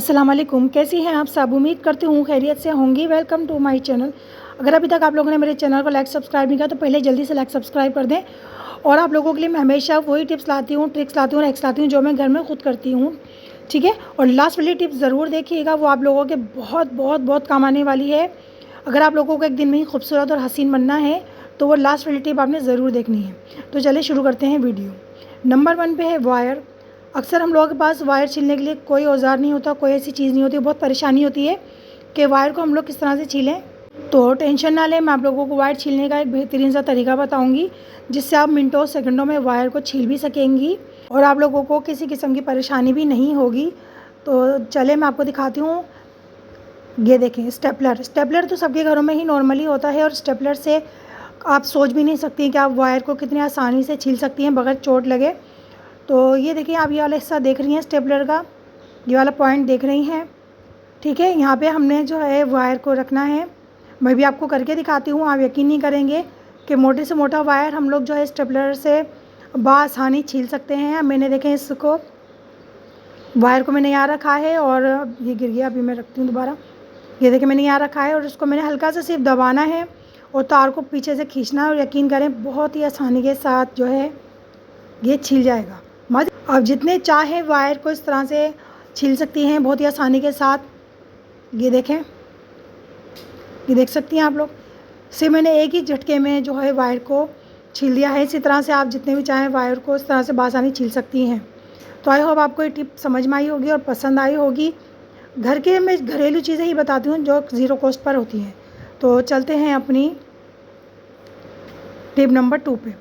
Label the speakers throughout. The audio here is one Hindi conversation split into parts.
Speaker 1: अस्सलाम वालेकुम। कैसी हैं आप सब? उम्मीद करती हूँ खैरियत से होंगी। Welcome to my channel. अगर अभी तक आप लोगों ने मेरे चैनल को लाइक सब्सक्राइब नहीं किया तो पहले जल्दी से लाइक सब्सक्राइब कर दें। और आप लोगों के लिए मैं हमेशा वही टिप्स लाती हूँ, ट्रिक्स लाती हूँ और एक्स लाती हूँ जो मैं घर में खुद करती हूँ। ठीक है, और लास्ट वाली टिप्स ज़रूर देखिएगा, वो आप लोगों के बहुत बहुत बहुत काम आने वाली है। अगर आप लोगों को एक दिन में ही खूबसूरत और हसीन बनना है तो वो लास्ट वाली टिप आपने ज़रूर देखनी है। तो चलिए शुरू करते हैं वीडियो। नंबर 1 पे है वायर। अक्सर हम लोगों के पास वायर छीलने के लिए कोई औजार नहीं होता, कोई ऐसी चीज़ नहीं होती, बहुत परेशानी होती है कि वायर को हम लोग किस तरह से छीलें। तो टेंशन ना लें, मैं आप लोगों को वायर छीलने का एक बेहतरीन सा तरीका बताऊंगी जिससे आप मिनटों सेकंडों में वायर को छील भी सकेंगी और आप लोगों को किसी किस्म की परेशानी भी नहीं होगी। तो चले मैं आपको दिखाती हूँ। ये देखें, स्टेपलर। स्टेपलर तो सबके घरों में ही नॉर्मली होता है और स्टेपलर से आप सोच भी नहीं सकती कि आप वायर को कितनी आसानी से छील सकती हैं बगैर चोट लगे। तो ये देखिए, आप ये वाला हिस्सा देख रही हैं स्टेपलर का, ये वाला पॉइंट देख रही हैं। ठीक है, यहाँ पे हमने जो है वायर को रखना है। मैं भी आपको करके दिखाती हूँ, आप यकीन नहीं करेंगे कि मोटे से मोटा वायर हम लोग जो है स्टेपलर से बआसानी छील सकते हैं। मैंने देखें इसको, वायर को मैंने यहाँ रखा है और ये गिर गया, अभी मैं रखती हूँ दोबारा। ये देखिए, मैंने यहाँ रखा है और इसको मैंने हल्का सा सिर्फ दबाना है और तार को पीछे से खींचना है और यकीन करें बहुत ही आसानी के साथ जो है ये छिल जाएगा। आप जितने चाहें वायर को इस तरह से छील सकती हैं बहुत ही आसानी के साथ। ये देखें, ये देख सकती हैं आप लोग, सिर्फ मैंने एक ही झटके में जो है वायर को छील दिया है। इसी तरह से आप जितने भी चाहें वायर को इस तरह से बआसानी छील सकती हैं। तो आई होप आपको ये टिप समझ में आई होगी और पसंद आई होगी। घर के मैं घरेलू चीज़ें ही बताती हूँ जो ज़ीरो कॉस्ट पर होती हैं। तो चलते हैं अपनी टिप नंबर 2 पे।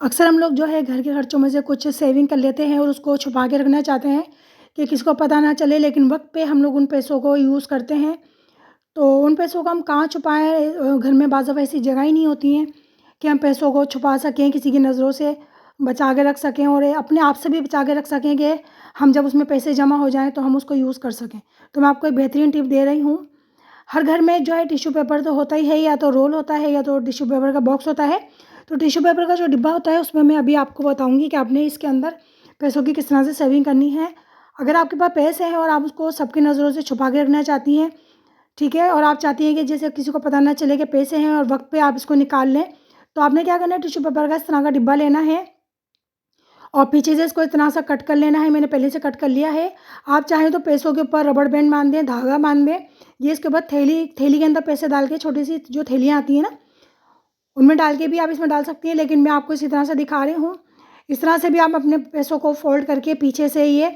Speaker 1: अक्सर हम लोग जो है घर के खर्चों में से कुछ सेविंग कर लेते हैं और उसको छुपा के रखना चाहते हैं कि किसी को पता ना चले, लेकिन वक्त पे हम लोग उन पैसों को यूज़ करते हैं। तो उन पैसों को हम कहाँ छुपाएं? घर में बाज़ दफ़ा ऐसी जगह ही नहीं होती हैं कि हम पैसों को छुपा सकें, किसी की नज़रों से बचा के रख सकें और अपने आप से भी बचा के रख सकें कि हम जब उसमें पैसे जमा हो जाएं तो हम उसको यूज़ कर सकें। तो मैं आपको एक बेहतरीन टिप दे रही हूँ। हर घर में जो है टिश्यू पेपर तो होता ही है, या तो रोल होता है या तो टिश्यू पेपर का बॉक्स होता है। तो टिश्यू पेपर का जो डिब्बा होता है उसमें मैं अभी आपको बताऊंगी कि आपने इसके अंदर पैसों की किस तरह से सेविंग करनी है। अगर आपके पास पैसे हैं और आप उसको सबकी नज़रों से छुपा के रखना चाहती हैं, ठीक है, और आप चाहती हैं कि जैसे किसी को पता ना चले कि पैसे हैं और वक्त पे आप इसको निकाल लें, तो आपने क्या करना है, टिश्यू पेपर का इस तरह का डिब्बा लेना है और पीछे से इसको इतना सा कट कर लेना है। मैंने पहले से कट कर लिया है। आप चाहें तो पैसों के ऊपर रबड़ बैंड बांध दें, धागा बांध दें। ये इसके बाद थैली थैली के अंदर पैसे डाल के, छोटी सी जो थैलियाँ आती हैं ना, उनमें डाल के भी आप इसमें डाल सकती हैं, लेकिन मैं आपको इसी तरह से दिखा रही हूँ। इस तरह से भी आप अपने पैसों को फोल्ड करके पीछे से ये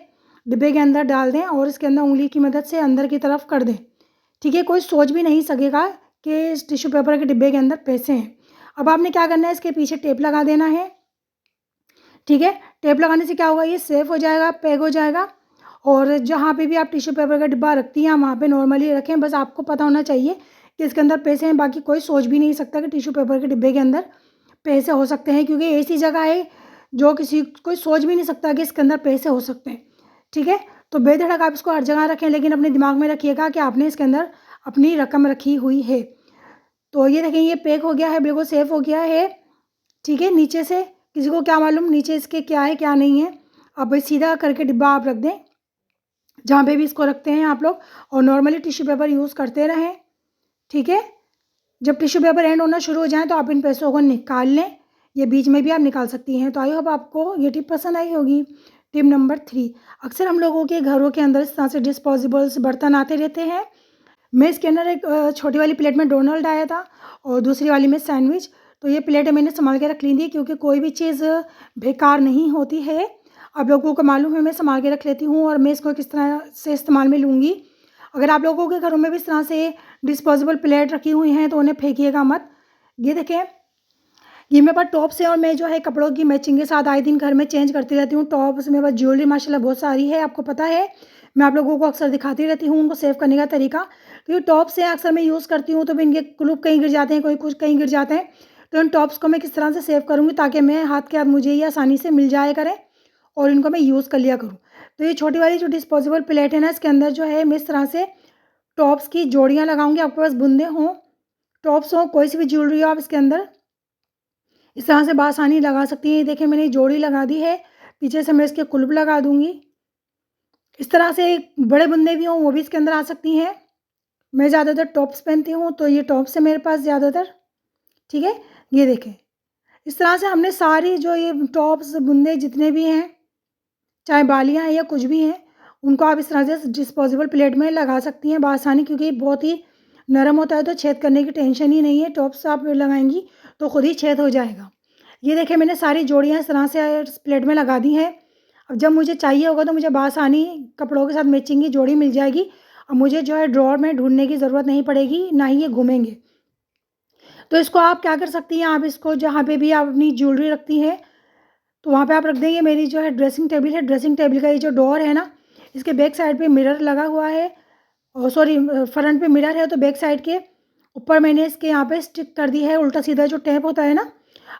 Speaker 1: डिब्बे के अंदर डाल दें और इसके अंदर उंगली की मदद से अंदर की तरफ कर दें। ठीक है, कोई सोच भी नहीं सकेगा कि इस टिश्यू पेपर के डिब्बे के अंदर पैसे हैं। अब आपने क्या करना है, इसके पीछे टेप लगा देना है। ठीक है, टेप लगाने से क्या होगा, ये सेफ हो जाएगा, पैक हो जाएगा। और जहाँ पे भी आप टिश्यू पेपर का डिब्बा रखती हैं वहाँ पे नॉर्मली रखें। बस आपको पता होना चाहिए कि इसके अंदर पैसे हैं, बाकी कोई सोच भी नहीं सकता कि टिश्यू पेपर के डिब्बे के अंदर पैसे हो सकते हैं, क्योंकि ऐसी जगह है जो कोई सोच भी नहीं सकता कि इसके अंदर पैसे हो सकते हैं। ठीक है, तो बेधड़क आप इसको हर जगह रखें, लेकिन अपने दिमाग में रखिएगा कि आपने इसके अंदर अपनी रकम रखी हुई है। तो ये देखें, ये पैक हो गया है, बिल्कुल सेफ हो गया है। ठीक है, नीचे से किसी को क्या मालूम नीचे इसके क्या है क्या नहीं है। अब सीधा करके डिब्बा आप रख दें जहाँ पे भी इसको रखते हैं आप लोग, और नॉर्मली टिश्यू पेपर यूज़ करते रहें। ठीक है, जब टिश्यू पेपर एंड होना शुरू हो जाए तो आप इन पैसों को निकाल लें। ये बीच में भी आप निकाल सकती हैं। तो आई होप आपको ये टिप पसंद आई होगी। टिप नंबर 3, अक्सर हम लोगों के घरों के अंदर इस तरह से डिस्पोजेबल्स बर्तन आते रहते हैं। मैं इसके अंदर एक छोटी वाली प्लेट में डोनल्ड आया था और दूसरी वाली में सैंडविच। तो ये प्लेटें मैंने संभाल के रख ली थी, क्योंकि कोई भी चीज़ बेकार नहीं होती है। आप लोगों को मालूम है, मैं संभाल के रख लेती हूँ और मैं इसको किस तरह से इस्तेमाल में लूँगी। अगर आप लोगों के घरों में भी इस तरह से डिस्पोजेबल प्लेट रखी हुई हैं तो उन्हें फेंकिएगा मत। ये देखें, ये मेरे पास टॉप्स है और मैं जो है कपड़ों की मैचिंग के साथ आए दिन घर में चेंज करती रहती हूँ। टॉप्स, मेरे पास ज्वेलरी माशाल्लाह बहुत सारी है, आपको पता है। मैं आप लोगों को अक्सर दिखाती रहती हूँ उनको सेव करने का तरीका। तो ये टॉप्स है, अक्सर मैं यूज़ करती हूँ, तो भी इनके क्लिप कहीं गिर जाते हैं, कोई कुछ कहीं गिर जाते हैं। तो इन टॉप्स को मैं किस तरह से सेव करूँगी ताकि मैं हाथ के हाथ मुझे ये आसानी से मिल जाया करें और इनको मैं यूज़ कर लिया करूँ। तो ये छोटी वाली जो डिस्पोजेबल प्लेट है ना, इसके अंदर जो है मैं इस तरह से टॉप्स की जोड़ियाँ लगाऊंगी। आपके पास बुंदे हों, टॉप्स हों, कोई सी भी ज्वेलरी हो, आप इसके अंदर इस तरह से बआसानी लगा सकती हैं। देखिए, मैंने जोड़ी लगा दी है, पीछे से मैं इसके कुल्ब लगा दूंगी। इस तरह से बड़े बुनने भी हों वो भी इसके अंदर आ सकती हैं। मैं ज़्यादातर टॉप्स पहनती हूँ तो ये टॉप्स है मेरे पास ज़्यादातर, ठीक है। ये देखें, इस तरह से हमने सारी जो ये टॉप्स बुनने जितने भी हैं, चाहे बालियाँ हैं या कुछ भी हैं, उनको आप इस तरह से डिस्पोजेबल प्लेट में लगा सकती हैं बआसानी, क्योंकि ये बहुत ही नरम होता है तो छेद करने की टेंशन ही नहीं है। टॉप्स आप लगाएंगी तो खुद ही छेद हो जाएगा। ये देखिए मैंने सारी जोड़ियाँ इस तरह से प्लेट में लगा दी हैं। अब जब मुझे चाहिए होगा तो मुझे बआसानी कपड़ों के साथ मैचिंग की जोड़ी मिल जाएगी और मुझे जो है ड्रॉअर में ढूंढने की ज़रूरत नहीं पड़ेगी, ना ही ये घूमेंगे। तो इसको आप क्या कर सकती हैं, आप इसको जहाँ पे भी आप अपनी ज्वेलरी रखती हैं तो वहाँ पे आप रख दें। ये मेरी जो है ड्रेसिंग टेबल है, ड्रेसिंग टेबल का ये जो डोर है ना, इसके बैक साइड पे मिरर लगा हुआ है, और सॉरी फ्रंट पे मिरर है तो बैक साइड के ऊपर मैंने इसके यहाँ पे स्टिक कर दी है उल्टा सीधा जो टेप होता है ना,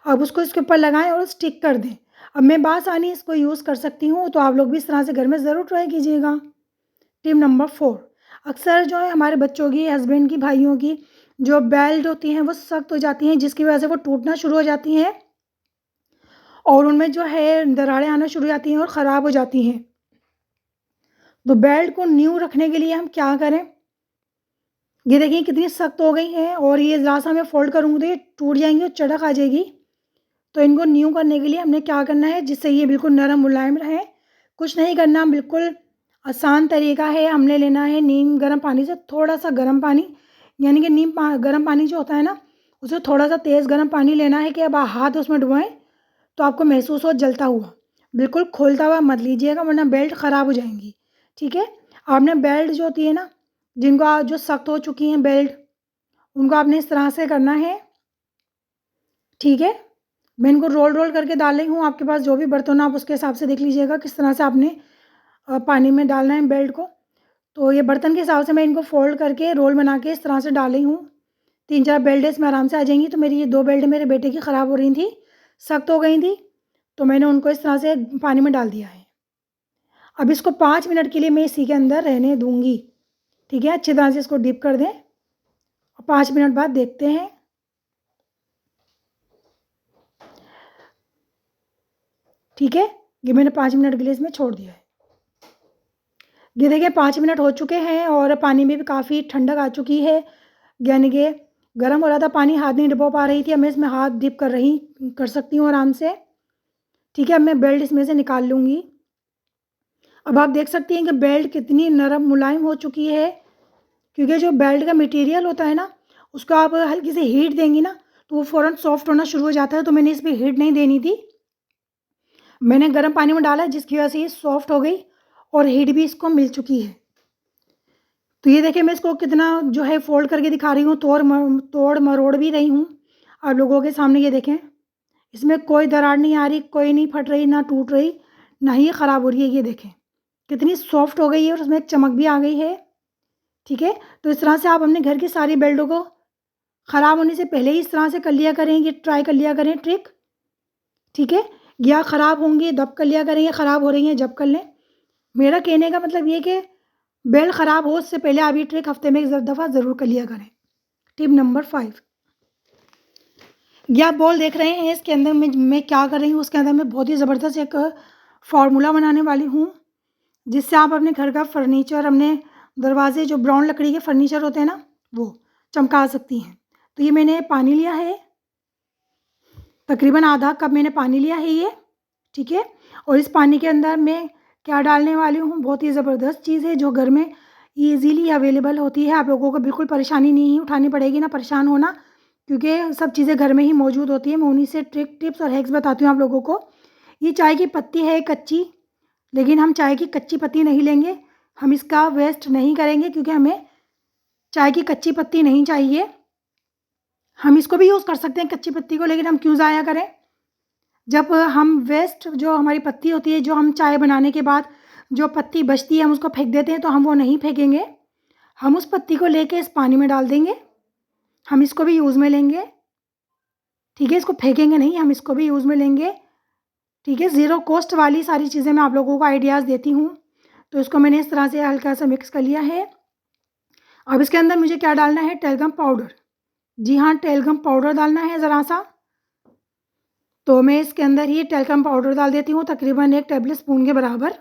Speaker 1: अब उसको इसके ऊपर लगाएं और स्टिक कर दें। अब मैं बासानी इसको यूज़ कर सकती हूँ, तो आप लोग भी इस तरह से घर में ज़रूर ट्राई कीजिएगा। टिप नंबर 4, अक्सर जो है हमारे बच्चों की, हस्बैंड की, भाइयों की जो बेल्ट होती हैं वो सख्त हो जाती हैं, जिसकी वजह से वो टूटना शुरू हो जाती हैं और उनमें जो है दरारें आना शुरू हो जाती हैं और ख़राब हो जाती हैं। तो बेल्ट को न्यू रखने के लिए हम क्या करें, ये देखिए कितनी सख्त हो गई है और ये ज़रा सा मैं फ़ोल्ड करूँगी तो ये टूट जाएंगी और चटक आ जाएगी। तो इनको न्यू करने के लिए हमने क्या करना है, जिससे ये बिल्कुल नरम मुलायम रहे, कुछ नहीं करना, बिल्कुल आसान तरीका है। हमने लेना है नीम गर्म पानी से थोड़ा सा गर्म पानी, यानी कि गर्म पानी जो होता है ना, उसे थोड़ा सा तेज़ गर्म पानी लेना है कि अब हाथ उसमें डुबाएं तो आपको महसूस हो जलता हुआ। बिल्कुल खोलता हुआ मत लीजिएगा वरना बेल्ट ख़राब हो जाएंगी, ठीक है। आपने बेल्ट जो होती है ना, जिनको जो सख्त हो चुकी हैं बेल्ट, उनको आपने इस तरह से करना है, ठीक है। मैं इनको रोल रोल करके डाल रही हूँ। आपके पास जो भी बर्तन हो आप उसके हिसाब से देख लीजिएगा किस तरह से आपने पानी में डालना है बेल्ट को। तो ये बर्तन के हिसाब से मैं इनको फ़ोल्ड करके रोल बना के इस तरह से डाल रही हूँ। 3-4 बेल्ट इसमें आराम से आ जाएंगी। तो मेरी ये 2 बेल्ट मेरे बेटे की ख़राब हो रही थी, सख्त हो गई थी, तो मैंने उनको इस तरह से पानी में डाल दिया है। अब इसको 5 मिनट के लिए मैं इसी के अंदर रहने दूँगी, ठीक है। अच्छी तरह से इसको डिप कर दें और 5 मिनट बाद देखते हैं। ठीक है, ये मैंने 5 मिनट के लिए इसमें छोड़ दिया है। ये देखिए 5 मिनट हो चुके हैं और पानी में भी काफ़ी ठंडक आ चुकी है, यानी कि गर्म हो रहा था पानी, हाथ नहीं डुबो पा रही थी। अब मैं इसमें हाथ डिप कर सकती हूँ आराम से, ठीक है। अब मैं बेल्ट इसमें से निकाल लूँगी। अब आप देख सकती हैं कि बेल्ट कितनी नरम मुलायम हो चुकी है, क्योंकि जो बेल्ट का मटेरियल होता है ना, उसको आप हल्की सी हीट देंगी ना तो वो फ़ौरन सॉफ्ट होना शुरू हो जाता है। तो मैंने इस पर हीट नहीं देनी थी, मैंने गर्म पानी में डाला जिसकी वजह से ये सॉफ्ट हो गई और हीट भी इसको मिल चुकी है। तो ये देखिए मैं इसको कितना जो है फ़ोल्ड करके दिखा रही हूँ, तोड़ मरोड़ भी रही हूँ आप लोगों के सामने। ये देखें इसमें कोई दरार नहीं आ रही, कोई नहीं फट रही, ना टूट रही, ना ही ख़राब हो रही है। ये देखें कितनी सॉफ्ट हो गई है और उसमें एक चमक भी आ गई है, ठीक है। तो इस तरह से आप अपने घर की सारी बेल्टों को ख़राब होने से पहले ही इस तरह से कर लिया करें, ये ट्राई कर लिया करें ट्रिक, ठीक है। या ख़राब होंगी तब कर लिया करें, या ख़राब हो रही हैं जब कर लें। मेरा कहने का मतलब ये कि बेल्ट ख़राब हो उससे पहले आप ये ट्रिक हफ़्ते में 1 दफ़ा ज़रूर कर लिया करें। टिप नंबर 5, ये आप बॉल देख रहे हैं, इसके अंदर मैं क्या कर रही हूँ, उसके अंदर मैं बहुत ही ज़बरदस्त एक फार्मूला बनाने वाली हूँ, जिससे आप अपने घर का फर्नीचर, अपने दरवाजे जो ब्राउन लकड़ी के फर्नीचर होते हैं ना, वो चमका सकती हैं। तो ये मैंने पानी लिया है, तकरीबन आधा कप मैंने पानी लिया है ये, ठीक है। और इस पानी के अंदर मैं क्या डालने वाली हूँ, बहुत ही ज़बरदस्त चीज़ है जो घर में ईज़िली अवेलेबल होती है। आप लोगों को बिल्कुल परेशानी नहीं उठानी पड़ेगी, ना परेशान होना, क्योंकि सब चीज़ें घर में ही मौजूद होती है। मैं उन्हीं से ट्रिक, टिप्स और हैक्स बताती हूँ आप लोगों को। ये चाय की पत्ती है कच्ची, लेकिन हम चाय की कच्ची पत्ती नहीं लेंगे, हम इसका वेस्ट नहीं करेंगे, क्योंकि हमें चाय की कच्ची पत्ती नहीं चाहिए। हम इसको भी यूज़ कर सकते हैं कच्ची पत्ती को, लेकिन हम क्यों ज़ाया करें। जब हम वेस्ट जो हमारी पत्ती होती है, जो हम चाय बनाने के बाद जो पत्ती बचती है हम उसको फेंक देते हैं, तो हम वो नहीं फेंकेंगे, हम उस पत्ती को लेके इस पानी में डाल देंगे, हम इसको भी यूज़ में लेंगे, ठीक है। इसको फेंकेंगे नहीं, हम इसको भी यूज़ में लेंगे, ठीक है। ज़ीरो कॉस्ट वाली सारी चीज़ें मैं आप लोगों को आइडियाज़ देती हूँ। तो इसको मैंने इस तरह से हल्का सा मिक्स कर लिया है। अब इसके अंदर मुझे क्या डालना है, टेलगम पाउडर, जी हाँ टेलगम पाउडर डालना है ज़रा सा। तो मैं इसके अंदर ही टेलकम पाउडर डाल देती हूँ, तकरीबन 1 टेबल स्पून के बराबर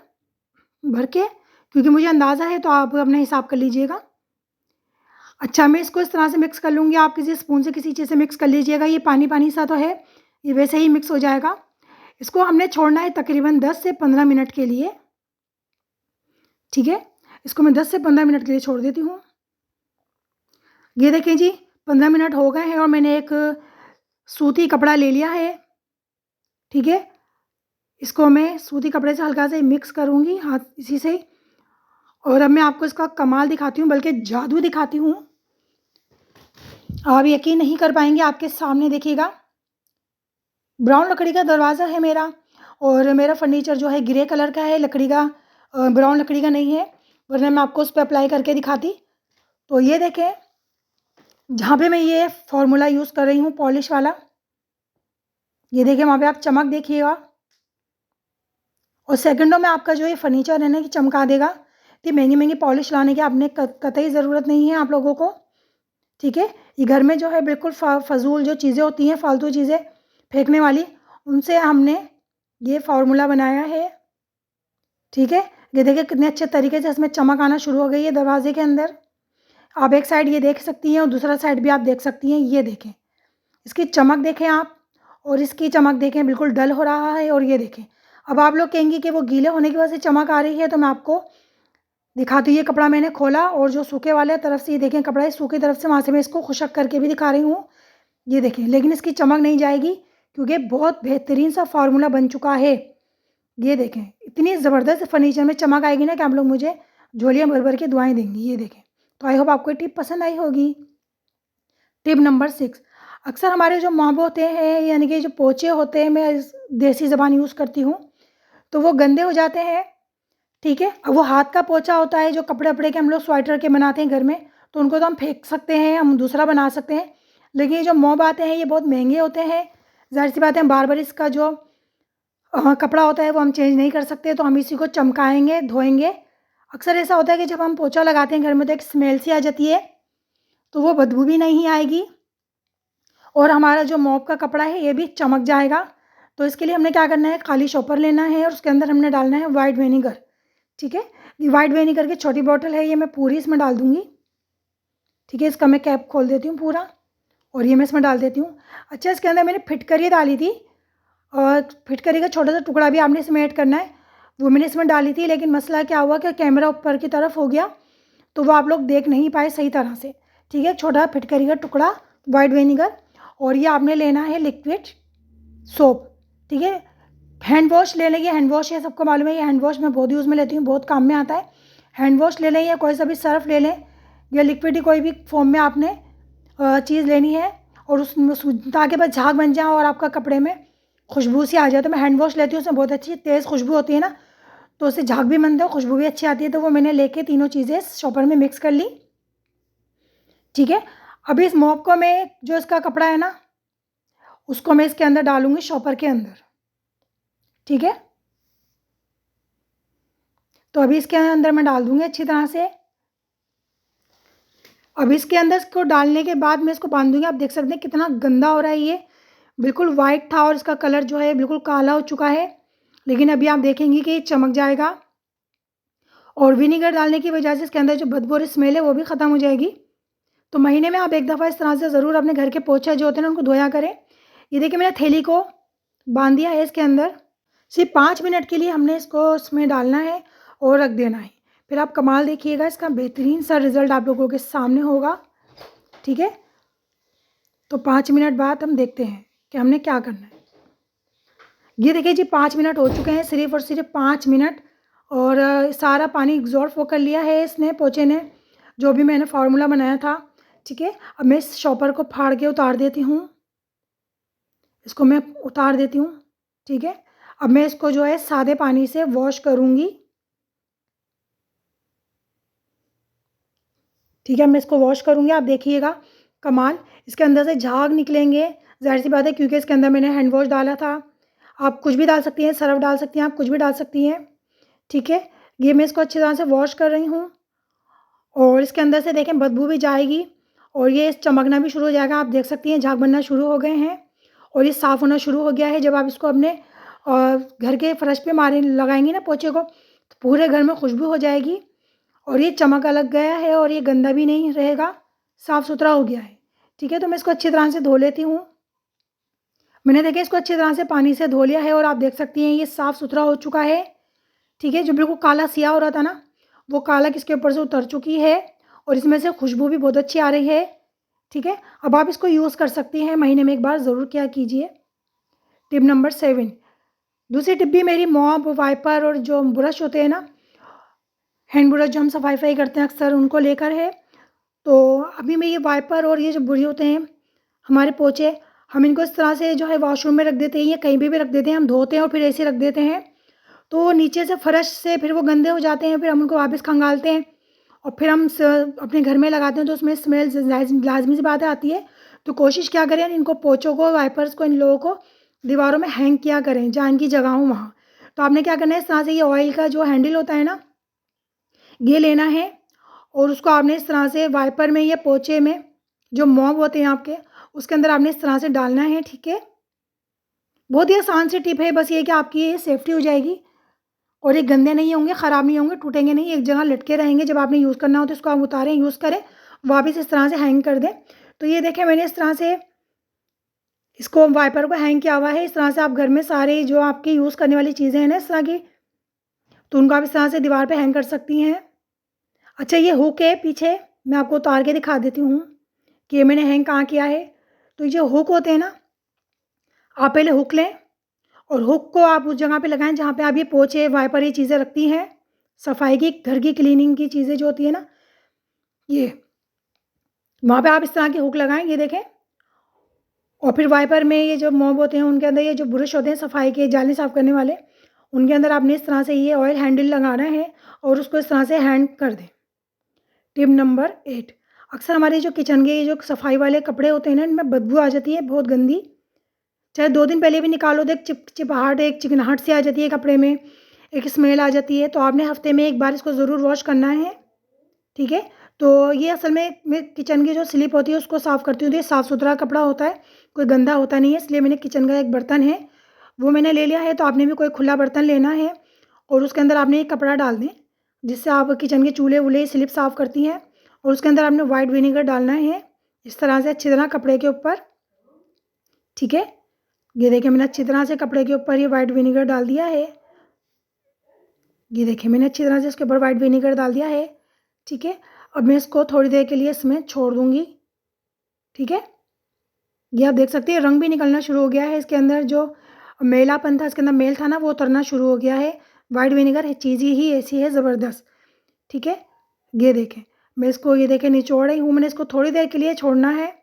Speaker 1: भर के, क्योंकि मुझे अंदाज़ा है, तो आप अपना हिसाब कर लीजिएगा। अच्छा, मैं इसको इस तरह से मिक्स कर लूँगी, आप किसी स्पून से किसी चीज़ से मिक्स कर लीजिएगा। ये पानी-पानी सा तो है, ये वैसे ही मिक्स हो जाएगा। इसको हमने छोड़ना है तकरीबन 10 से 15 मिनट के लिए, ठीक है? इसको मैं 10 से 15 मिनट के लिए छोड़ देती हूँ। ये देखिए जी, 15 मिनट हो गए हैं और मैंने एक सूती कपड़ा ले लिया है, ठीक है? इसको मैं सूती कपड़े से हल्का सा मिक्स करूँगी हाथ इसी से ही, और अब मैं आपको इसका कमाल दिखाती हूँ, बल्कि जादू दिखाती हूँ। आप यकीन नहीं कर पाएँगे, आपके सामने देखिएगा। ब्राउन लकड़ी का दरवाज़ा है मेरा, और मेरा फर्नीचर जो है ग्रे कलर का है, लकड़ी का, ब्राउन लकड़ी का नहीं है, वरना मैं आपको उस पे अप्लाई करके दिखाती। तो ये देखें, जहाँ पे मैं ये फ़ॉर्मूला यूज़ कर रही हूँ पॉलिश वाला, ये देखिए वहाँ पे आप चमक देखिएगा, और सेकंडों में आपका जो ये फर्नीचर है ना, कि चमका देगा। इतनी महंगी-महंगी पॉलिश लाने की आपने कतई ज़रूरत नहीं है आप लोगों को, ठीक है? ये घर में जो है बिल्कुल फ़ज़ूल जो चीज़ें होती हैं, फ़ालतू चीज़ें फेंकने वाली, उनसे हमने ये फ़ॉर्मूला बनाया है, ठीक है? ये देखिए कितने अच्छे तरीके से इसमें चमक आना शुरू हो गई है दरवाज़े के अंदर। आप एक साइड ये देख सकती हैं और दूसरा साइड भी आप देख सकती हैं। ये देखें, इसकी चमक देखें आप, और इसकी चमक देखें, बिल्कुल डल हो रहा है। और ये देखें, अब आप लोग कहेंगी कि वो गीले होने की वजह से चमक आ रही है, तो मैं आपको दिखाती हूँ। ये कपड़ा मैंने खोला, और जो सूखे वाले तरफ से ये देखें कपड़ा, इस सूखी तरफ से वहाँ से मैं इसको खुशक करके भी दिखा रही हूँ। ये देखें, लेकिन इसकी चमक नहीं जाएगी, क्योंकि बहुत बेहतरीन सा फ़ॉर्मूला बन चुका है। ये देखें, इतनी ज़बरदस्त फर्नीचर में चमक आएगी ना, कि आप लोग मुझे झोलियाँ भर-भर के दुआएँ देंगी। ये देखें, तो आई होप आपको ये टिप पसंद आई होगी। टिप नंबर 6, अक्सर हमारे जो मॉप होते हैं, यानी कि जो पोंछे होते हैं, मैं देसी ज़बान यूज़ करती हूँ, तो वो गंदे हो जाते हैं, ठीक है? अब वो हाथ का पोंछा होता है, जो कपड़े-वपड़े के हम लोग स्वेटर के बनाते हैं घर में, तो उनको तो हम फेंक सकते हैं, हम दूसरा बना सकते हैं। लेकिन ये जो मॉप आते हैं, ये बहुत महँगे होते हैं। ज़ाहिर-सी बात है, हम बार-बार इसका जो कपड़ा होता है वो हम चेंज नहीं कर सकते, तो हम इसी को चमकाएँगे, धोएँगे। अक्सर ऐसा होता है कि जब हम पोंछा लगाते हैं घर में, तो एक स्मेल सी आ जाती है, तो वो बदबू भी नहीं आएगी, और हमारा जो मॉप का कपड़ा है ये भी चमक जाएगा। तो इसके लिए हमने क्या करना है, खाली शॉपर लेना है, और उसके अंदर हमने डालना है व्हाइट विनेगर, ठीक है? ये व्हाइट विनेगर की छोटी बॉटल है, ये मैं पूरी इसमें डाल दूँगी, ठीक है? इसका मैं कैप खोल देती हूँ पूरा, और ये मैं इसमें डाल देती हूँ। अच्छा, इसके अंदर मैंने फिटकरी डाली थी, और फिटकरी का छोटा-सा टुकड़ा भी आपने इसमें ऐड करना है, वो मैंने इसमें डाली थी। लेकिन मसला क्या हुआ कि कैमरा ऊपर की तरफ हो गया, तो वो आप लोग देख नहीं पाए सही तरह से, ठीक है? छोटा फिटकरी का टुकड़ा, व्हाइट विनेगर, और ये आपने लेना है लिक्विड सोप, ठीक है? हैंड वॉश ले लें, ये हैंड वॉश है, सबको मालूम है, ये हैंड वॉश मैं बहुत यूज़ में लेती हूँ, बहुत काम में आता है। हैंड वॉश ले लें, या कोई सा भी सर्फ़ ले लें, या लिक्विड ही कोई भी फ़ॉर्म में आपने चीज़ लेनी है, और उसमें ताकि बस झाग बन जाए और आपका कपड़े में खुशबू सी आ जाए। तो मैं हैंड वॉश लेती हूँ, उसमें बहुत अच्छी तेज़ खुशबू होती है ना, तो उससे झाग भी बनता है, खुशबू भी अच्छी आती है। तो वो मैंने लेके तीनों चीज़ें शॉपर में मिक्स कर ली, ठीक है? अभी इस मॉप को मैं, जो इसका कपड़ा है ना, उसको मैं इसके अंदर डालूँगी, शॉपर के अंदर, ठीक है? तो अभी इसके अंदर मैं डाल दूँगी अच्छी तरह से। अब इसके अंदर इसको डालने के बाद मैं इसको बांध दूँगी। आप देख सकते हैं कितना गंदा हो रहा है ये, बिल्कुल वाइट था और इसका कलर जो है बिल्कुल काला हो चुका है। लेकिन अभी आप देखेंगी कि ये चमक जाएगा, और विनेगर डालने की वजह से इसके अंदर जो बदबू और स्मेल है वो भी ख़त्म हो जाएगी। तो महीने में आप एक दफ़ा इस तरह से ज़रूर अपने घर के पोछे जो होते हैं ना, उनको धोया करें। ये देखिए, मैंने थैली को बांध दिया है इसके अंदर। सिर्फ 5 मिनट के लिए हमने इसको इसमें डालना है और रख देना है। फिर आप कमाल देखिएगा, इसका बेहतरीन सा रिज़ल्ट आप लोगों के सामने होगा, ठीक है? तो 5 मिनट बाद हम देखते हैं कि हमने क्या करना है। ये देखिए जी, 5 मिनट हो चुके हैं, सिर्फ़ और सिर्फ 5 मिनट, और सारा पानी एग्ज़ॉर्ब वो कर लिया है इसने, पोंछे ने, जो भी मैंने फ़ॉर्मूला बनाया था, ठीक है? अब मैं इस शॉपर को फाड़ के उतार देती हूँ। इसको मैं उतार देती हूँ, ठीक है? अब मैं इसको जो है सादे पानी से वॉश करूँगी, ठीक है? मैं इसको वॉश करूँगी, आप देखिएगा कमाल, इसके अंदर से झाग निकलेंगे, ज़ाहिर-सी बात है, क्योंकि इसके अंदर मैंने हैंड वॉश डाला था। आप कुछ भी डाल सकती हैं, सर्फ़ डाल सकती हैं, आप कुछ भी डाल सकती हैं, ठीक है? ये मैं इसको अच्छी तरह से वॉश कर रही हूँ, और इसके अंदर से देखें बदबू भी जाएगी, और ये चमकना भी शुरू हो जाएगा। आप देख सकती हैं झाग बनना शुरू हो गए हैं, और ये साफ़ होना शुरू हो गया है। जब आप इसको अपने घर के फ़र्श पे लगाएँगी ना पोंछे को, तो पूरे घर में खुशबू हो जाएगी और ये चमक अलग गया है और ये गंदा भी नहीं रहेगा, साफ़ सुथरा हो गया है। ठीक है, तो मैं इसको अच्छी तरह से धो लेती हूँ। मैंने देखिए इसको अच्छी तरह से पानी से धो लिया है और आप देख सकती हैं ये साफ़ सुथरा हो चुका है। ठीक है, जो बिल्कुल काला सिया हो रहा था ना, वो कालक इसके ऊपर से उतर चुकी है और इसमें से खुशबू भी बहुत अच्छी आ रही है। ठीक है, अब आप इसको यूज़ कर सकती हैं, महीने में एक बार ज़रूर क्या कीजिए। टिप नंबर 7, दूसरी टिप भी मेरी मॉप, वाइपर और जो ब्रश होते हैं ना, हैंड ब्रश जो हम सफाई करते हैं अक्सर, उनको लेकर है। तो अभी मैं ये वाइपर और ये जो बुरी होते हैं हमारे पोंछे, हम इनको इस तरह से जो है वॉशरूम में रख देते हैं या कहीं भी रख देते हैं, हम धोते हैं और फिर ऐसे रख देते हैं, तो नीचे से फर्श से फिर वो गंदे हो जाते हैं, फिर हम उनको वापस खंगालते हैं और फिर हम अपने घर में लगाते हैं, तो उसमें स्मेल लाजमी सी बात आती है। तो कोशिश क्या करें, इनको पोंछों को, वाइपर्स को, इन लोगों को दीवारों में हैंग किया करें, जहाँ इनकी जगह हो वहाँ। तो आपने क्या करना है, इस तरह से ये ऑयल का जो हैंडल होता है ना, ये लेना है और उसको आपने इस तरह से वाइपर में या पोंछे में जो मॉप होते हैं आपके, उसके अंदर आपने इस तरह से डालना है। ठीक है, बहुत ही आसान सी टिप है, बस ये कि आपकी ये सेफ्टी हो जाएगी और ये गंदे नहीं होंगे, ख़राब नहीं होंगे, टूटेंगे नहीं, एक जगह लटके रहेंगे। जब आपने यूज़ करना हो तो इसको आप उतारें, यूज़ करें, वापस इस तरह से हैंग कर दें। तो ये देखें मैंने इस तरह से इसको वाइपर को हैंग किया हुआ है। इस तरह से आप घर में सारे जो आपकी यूज़ करने वाली चीज़ें हैं ना इस तरह की, तो उनको आप इस तरह से दीवार पे हैंग कर सकती हैं। अच्छा, ये हुक है पीछे, मैं आपको उतार के दिखा देती हूँ कि ये मैंने हैंग कहाँ किया है। तो ये जो हुक होते हैं ना, आप पहले हुक लें और हुक को आप उस जगह पे लगाएं जहाँ पे आप ये पोंछे, वाइपर, ये चीज़ें रखती हैं, सफाई की, घर की क्लीनिंग की चीज़ें जो होती है ना, ये वहाँ पे आप इस तरह के हुक लगाएं, ये देखें। और फिर वाइपर में ये जो मॉप होते हैं उनके अंदर ये जो ब्रश होते हैं सफाई के, जाली साफ़ करने वाले, उनके अंदर आपने इस तरह से ये ऑयल हैंडल लगाना है और उसको इस तरह से हैंग कर दें। टिप नंबर 8, अक्सर हमारे जो किचन के ये जो सफाई वाले कपड़े होते हैं ना, इनमें बदबू आ जाती है बहुत गंदी। चाहे 2 दिन पहले भी निकालो तो एक चिपचिपाहट, एक चिकनाहट सी आ जाती है कपड़े में, एक स्मेल आ जाती है। तो आपने हफ्ते में एक बार इसको ज़रूर वॉश करना है। ठीक है, तो ये असल में मैं किचन की जो स्लिप होती है उसको साफ़ करती हूँ, तो ये साफ़ सुथरा कपड़ा होता है, कोई गंदा होता नहीं है। इसलिए मैंने किचन का एक बर्तन है वो मैंने ले लिया है। तो आपने भी कोई खुला बर्तन लेना है और उसके अंदर आपने एक कपड़ा डाल दें, जिससे आप किचन के चूल्हे वूल्हे स्लिप साफ़ करती हैं, और उसके अंदर आपने वाइट विनेगर डालना है इस तरह से अच्छी तरह कपड़े के ऊपर। ठीक है, ये देखिए मैंने अच्छी तरह से कपड़े के ऊपर ये वाइट विनेगर डाल दिया है। ये देखिए मैंने अच्छी तरह से इसके ऊपर वाइट विनेगर डाल दिया है। ठीक है, अब मैं इसको थोड़ी देर के लिए इसमें छोड़ दूँगी। ठीक है, ये आप देख सकते हैं रंग भी निकलना शुरू हो गया है, इसके अंदर जो मैलापन था, इसके अंदर मैल था ना, वो उतरना शुरू हो गया है। वाइट विनेगर है, चीज़ ही ऐसी है ज़बरदस्त। ठीक है, ये देखें मैं इसको, ये देखें निचोड़ रही हूँ, मैंने इसको थोड़ी देर के लिए छोड़ना है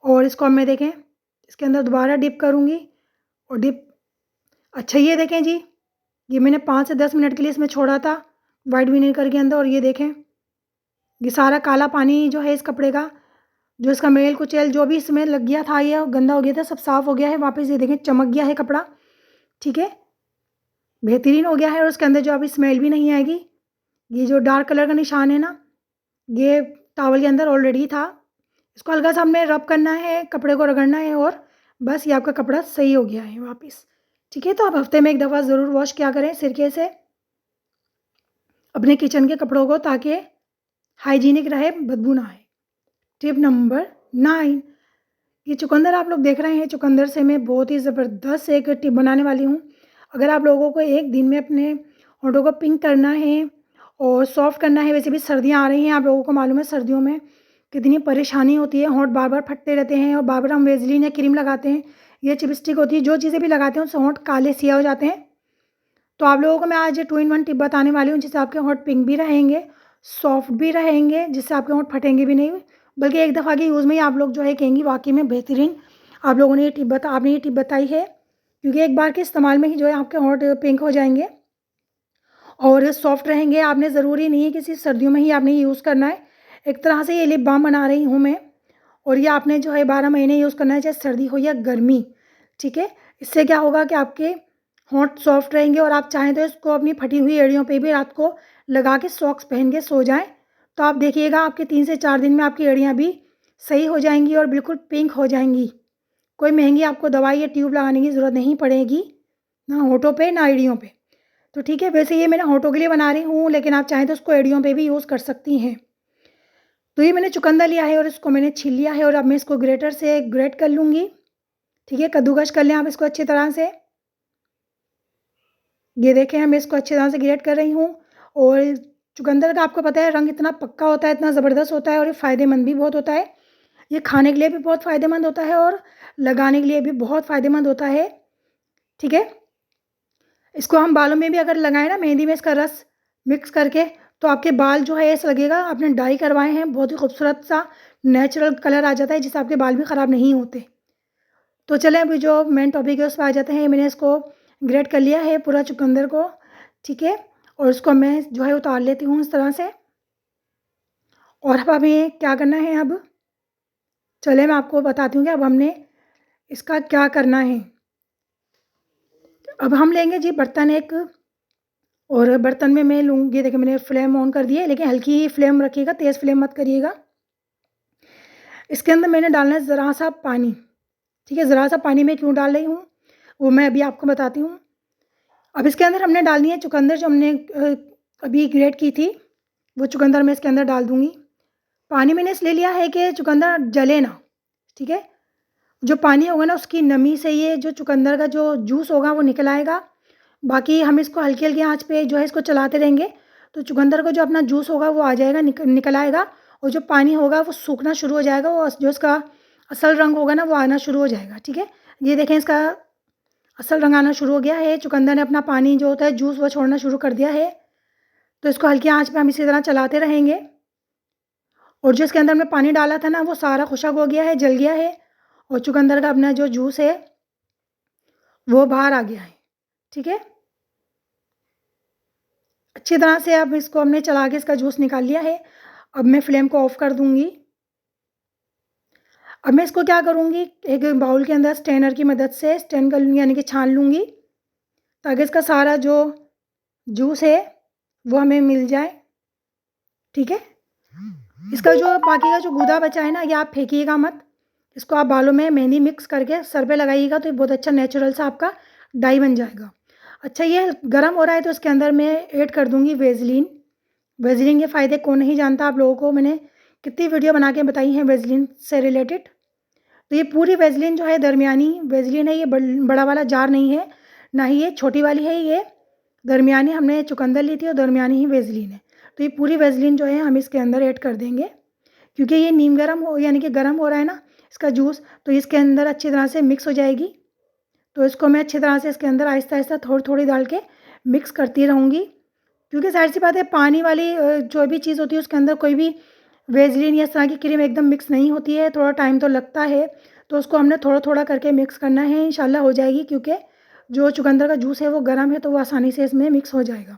Speaker 1: और इसको अब मैं देखें इसके अंदर दोबारा डिप करूँगी और डिप। अच्छा, ये देखें जी, ये मैंने 5 से 10 मिनट के लिए इसमें छोड़ा था वाइट विनेगर के अंदर, और ये देखें ये सारा काला पानी जो है इस कपड़े का, जो इसका मैल कुचैल जो भी इसमें लग गया था, ये गंदा हो गया था, सब साफ़ हो गया है वापस। ये देखें चमक गया है कपड़ा। ठीक है, बेहतरीन हो गया है और उसके अंदर जो अभी स्मेल भी नहीं आएगी। ये जो डार्क कलर का निशान है ना, ये टॉवल के अंदर ऑलरेडी था। इसको हल्का सा हमने रब करना है, कपड़े को रगड़ना है और बस ये आपका कपड़ा सही हो गया है वापस। ठीक है, तो आप हफ्ते में एक दफ़ा ज़रूर वॉश किया करें सिरके से अपने किचन के कपड़ों को, ताकि हाइजीनिक रहे, बदबू ना आए। टिप नंबर 9, ये चुकंदर आप लोग देख रहे हैं, चुकंदर से मैं बहुत ही ज़बरदस्त एक टिप बनाने वाली हूँ। अगर आप लोगों को एक दिन में अपने होठों को पिंक करना है और सॉफ्ट करना है, वैसे भी सर्दियाँ आ रही हैं, आप लोगों को मालूम है सर्दियों में कितनी परेशानी होती है, होंठ बार बार फटते रहते हैं और बार बार हम वेज़लिन या क्रीम लगाते हैं, ये चिपस्टिक होती है, जो चीज़ें भी लगाते हैं उससे होंठ काले सिया हो जाते हैं। तो आप लोगों को मैं आज 2 in 1 टिप बताने वाली हूँ, जिससे आपके होंठ पिंक भी रहेंगे, सॉफ्ट भी रहेंगे, जिससे आपके होंठ फटेंगे भी नहीं, बल्कि एक दफ़ा के यूज़ में ही आप लोग जो है कहेंगी वाक़ई में बेहतरीन आप लोगों ने आपने ये टिप बताई है। क्योंकि एक बार के इस्तेमाल में ही जो है आपके होंठ पिंक हो जाएंगे और सॉफ्ट रहेंगे। आपने ज़रूरी नहीं है कि सिर्फ सर्दियों में ही आपने यूज़ करना है। एक तरह से ये लिप बाम बना रही हूँ मैं, और ये आपने जो है 12 महीने यूज़ करना है, चाहे सर्दी हो या गर्मी। ठीक है, इससे क्या होगा कि आपके होंठ सॉफ्ट रहेंगे और आप चाहें तो इसको अपनी फटी हुई एड़ियों पे भी रात को लगा के सॉक्स पहन के सो जाएं, तो आप देखिएगा आपके 3 से 4 दिन में आपकी एड़ियाँ भी सही हो जाएंगी और बिल्कुल पिंक हो जाएंगी। कोई महंगी आपको दवाई या ट्यूब लगाने की ज़रूरत नहीं पड़ेगी, ना होठों पे ना एड़ियों पे। तो ठीक है, वैसे ये मैंने होंठों के लिए बना रही हूँ, लेकिन आप चाहें तो उसको एड़ियों पे भी यूज़ कर सकती हैं। तो ये मैंने चुकंदर लिया है और इसको मैंने छील लिया है और अब मैं इसको ग्रेटर से ग्रेट कर लूँगी। ठीक है, कद्दूकस कर लें आप इसको अच्छी तरह से। ये देखें, मैं इसको अच्छी तरह से ग्रेट कर रही हूँ। और चुकंदर का आपको पता है रंग इतना पक्का होता है, इतना ज़बरदस्त होता है और ये फ़ायदेमंद भी बहुत होता है। ये खाने के लिए भी बहुत फ़ायदेमंद होता है और लगाने के लिए भी बहुत फ़ायदेमंद होता है। ठीक है, इसको हम बालों में भी अगर लगाएं ना, मेहंदी में इसका रस मिक्स करके, तो आपके बाल जो है ऐसा लगेगा आपने डाई करवाए हैं। बहुत ही खूबसूरत सा नेचुरल कलर आ जाता है, जिससे आपके बाल भी ख़राब नहीं होते। तो चलें अभी जो मेन टॉपिक है उस पर आ जाते हैं। मैंने इसको ग्रेट कर लिया है पूरा चुकंदर को। ठीक है, और इसको मैं जो है उतार लेती हूँ इस तरह से। और अब हमें क्या करना है, अब चले मैं आपको बताती हूँ कि अब हमने इसका क्या करना है। अब हम लेंगे जी बर्तन एक, और बर्तन में मैं लूँगी, देखिए मैंने फ्लेम ऑन कर दी है, लेकिन हल्की ही फ्लेम रखिएगा, तेज़ फ्लेम मत करिएगा। इसके अंदर मैंने डालना है ज़रा सा पानी। ठीक है, ज़रा सा पानी मैं क्यों डाल रही हूँ वो मैं अभी आपको बताती हूँ। अब इसके अंदर हमने डालनी है चुकंदर, जो हमने अभी ग्रेट की थी, वो चुकंदर मैं इसके अंदर डाल दूँगी। पानी मैंने इसलिए लिया है कि चुकंदर जले ना। ठीक है, जो पानी होगा ना उसकी नमी से ये जो चुकंदर का जो जूस होगा वो निकल आएगा। बाकी हम इसको हल्की-हल्की आँच पे जो है इसको चलाते रहेंगे, तो चुकंदर का जो अपना जूस होगा वो आ जाएगा, निकल आएगा। और जो पानी होगा वो सूखना शुरू हो जाएगा, और जो इसका असल रंग होगा ना वो आना शुरू हो जाएगा। ठीक है, ये देखें इसका असल रंग आना शुरू हो गया है। चुकंदर ने अपना पानी जो होता है जूस वो छोड़ना शुरू कर दिया है। तो इसको हल्की आँच पे हम इसी तरह चलाते रहेंगे। और जो इसके अंदर हमने पानी डाला था ना वो सारा खुशक हो गया है, जल गया है, और चुकंदर का अपना जो जूस है वो बाहर आ गया है। ठीक है, अच्छी तरह से अब इसको हमने चला के इसका जूस निकाल लिया है। अब मैं फ्लेम को ऑफ़ कर दूँगी। अब मैं इसको क्या करूँगी, एक बाउल के अंदर स्ट्रेनर की मदद से स्ट्रेन कर लूँगी, यानी कि छान लूँगी, ताकि इसका सारा जो जूस है वो हमें मिल जाए। ठीक है, इसका जो बाकी का जो गूदा बचा है ना, ये आप फेंकिएगा मत। इसको आप बालों में मेहंदी मिक्स करके सर पे लगाइएगा, तो ये बहुत अच्छा नेचुरल सा आपका डाई बन जाएगा। अच्छा, ये गरम हो रहा है तो इसके अंदर मैं ऐड कर दूँगी वेज़लिन। वेज़लिन के फ़ायदे कौन नहीं जानता, आप लोगों को मैंने कितनी वीडियो बना के बताई हैं वेज़लिन से रिलेटेड। तो ये पूरी वेज़लिन जो है दरमियानी वेज़लिन है, ये बड़ा वाला जार नहीं है, ना ही ये छोटी वाली है, ये दरमियानी हमने चुकंदर ली थी और दरमियानी ही वेज़लिन है। तो ये पूरी वेज़लिन जो है हम इसके अंदर ऐड कर देंगे, क्योंकि ये नीम गरम हो, यानी कि गरम हो रहा है ना इसका जूस, तो इसके अंदर अच्छी तरह से मिक्स हो जाएगी। तो इसको मैं अच्छी तरह से इसके अंदर आहिस्ता-आहिस्ता थोड़ी-थोड़ी डाल के मिक्स करती रहूँगी, क्योंकि ज़ाहिर-सी बात है पानी वाली जो भी चीज़ होती है उसके अंदर कोई भी वेज़लिन या इस तरह की क्रीम एकदम मिक्स नहीं होती है, थोड़ा टाइम तो लगता है। तो उसको हमने थोड़ा-थोड़ा करके मिक्स करना है, इंशाल्लाह हो जाएगी, क्योंकि जो चुकंदर का जूस है वो गर्म है तो वो आसानी से इसमें मिक्स हो जाएगा।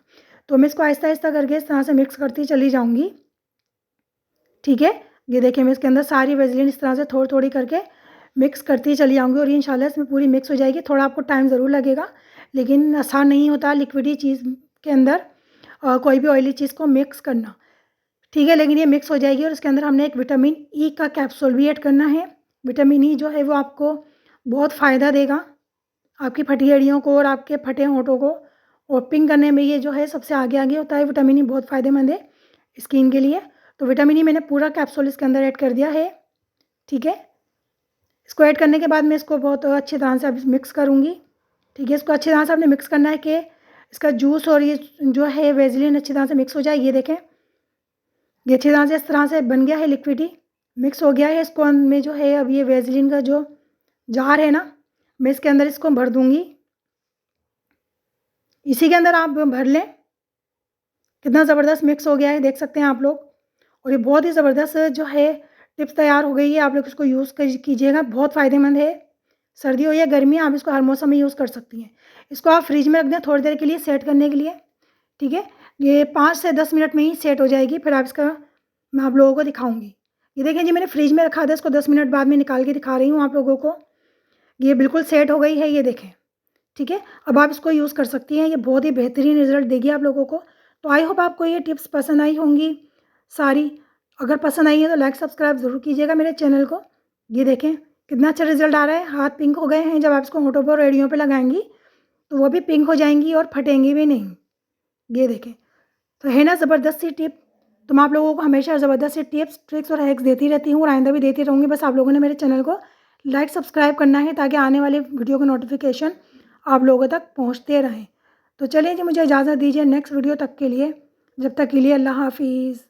Speaker 1: तो मैं इसको आहिस्ता-आहिस्ता करके इस तरह से मिक्स करती चली जाऊँगी। ठीक है, ये देखिए मैं इसके अंदर सारी वेज़लिन इस तरह से थोड़ी-थोड़ी करके मिक्स करती चली जाऊँगी, और ये इंशाल्लाह इसमें पूरी मिक्स हो जाएगी। थोड़ा आपको टाइम ज़रूर लगेगा, लेकिन आसान नहीं होता लिक्विडी चीज़ के अंदर कोई भी ऑयली चीज़ को मिक्स करना। ठीक है, लेकिन ये मिक्स हो जाएगी, और इसके अंदर हमने एक विटामिन ई का कैप्सूल भी ऐड करना है। विटामिन ई जो है वो आपको बहुत फ़ायदा देगा, आपकी फटी एड़ियों को और आपके फटे होंठों को ओपनिंग करने में ये जो है सबसे आगे होता है। विटामिन ई बहुत फ़ायदेमंद है स्किन के लिए। तो विटामिन ई मैंने पूरा कैप्सूल इसके अंदर ऐड कर दिया है। ठीक है, इसको ऐड करने के बाद मैं इसको बहुत अच्छी तरह से अब मिक्स करूँगी। ठीक है, इसको अच्छी तरह से आपने मिक्स करना है कि इसका जूस और ये जो है वेज़लिन अच्छी तरह से मिक्स हो जाए। ये देखें, ये अच्छी तरह से इस तरह से बन गया है, लिक्विडी मिक्स हो गया है। इसको मैं जो है अब ये वेज़लिन का जो जार है ना, मैं इसके अंदर इसको भर दूँगी। इसी के अंदर आप भर लें। कितना ज़बरदस्त मिक्स हो गया है, देख सकते हैं आप लोग। और ये बहुत ही ज़बरदस्त जो है टिप्स तैयार हो गई है, आप लोग इसको यूज़ कीजिएगा, बहुत फ़ायदेमंद है। सर्दी हो या गर्मी, आप इसको हर मौसम में यूज़ कर सकती हैं। इसको आप फ्रिज में रख दें थोड़ी देर के लिए सेट करने के लिए। ठीक है, ये 5 से 10 मिनट में ही सेट हो जाएगी, फिर आप इसका मैं आप लोगों को दिखाऊँगी। ये देखें जी, मैंने फ्रिज में रखा था, इसको 10 मिनट बाद में निकाल के दिखा रही हूँ आप लोगों को। ये बिल्कुल सेट हो गई है, ये देखें। ठीक है, अब आप इसको यूज़ कर सकती हैं, ये बहुत ही बेहतरीन रिज़ल्ट देगी आप लोगों को। तो आई होप आपको ये टिप्स पसंद आई होंगी सारी। अगर पसंद आई है तो लाइक सब्सक्राइब ज़रूर कीजिएगा मेरे चैनल को। ये देखें कितना अच्छा रिज़ल्ट आ रहा है, हाथ पिंक हो गए हैं। जब आप इसको होंठों पर और एड़ियों पे लगाएँगी तो वो भी पिंक हो जाएँगी और फटेंगी भी नहीं। ये देखें। तो है ना ज़बरदस्त सी टिप। तो मैं आप लोगों को हमेशा ज़बरदस्त सी टिप्स, ट्रिक्स और हैक्स देती रहती हूँ और आइंदा भी देती रहूँगी। बस आप लोगों ने मेरे चैनल को लाइक, सब्सक्राइब करना है ताकि आने वाले वीडियो के नोटिफिकेशन आप लोगों तक पहुँचते रहें। तो चलिए जी, मुझे इजाज़त दीजिए नेक्स्ट वीडियो तक के लिए। जब तक के लिए अल्लाह हाफ़िज़।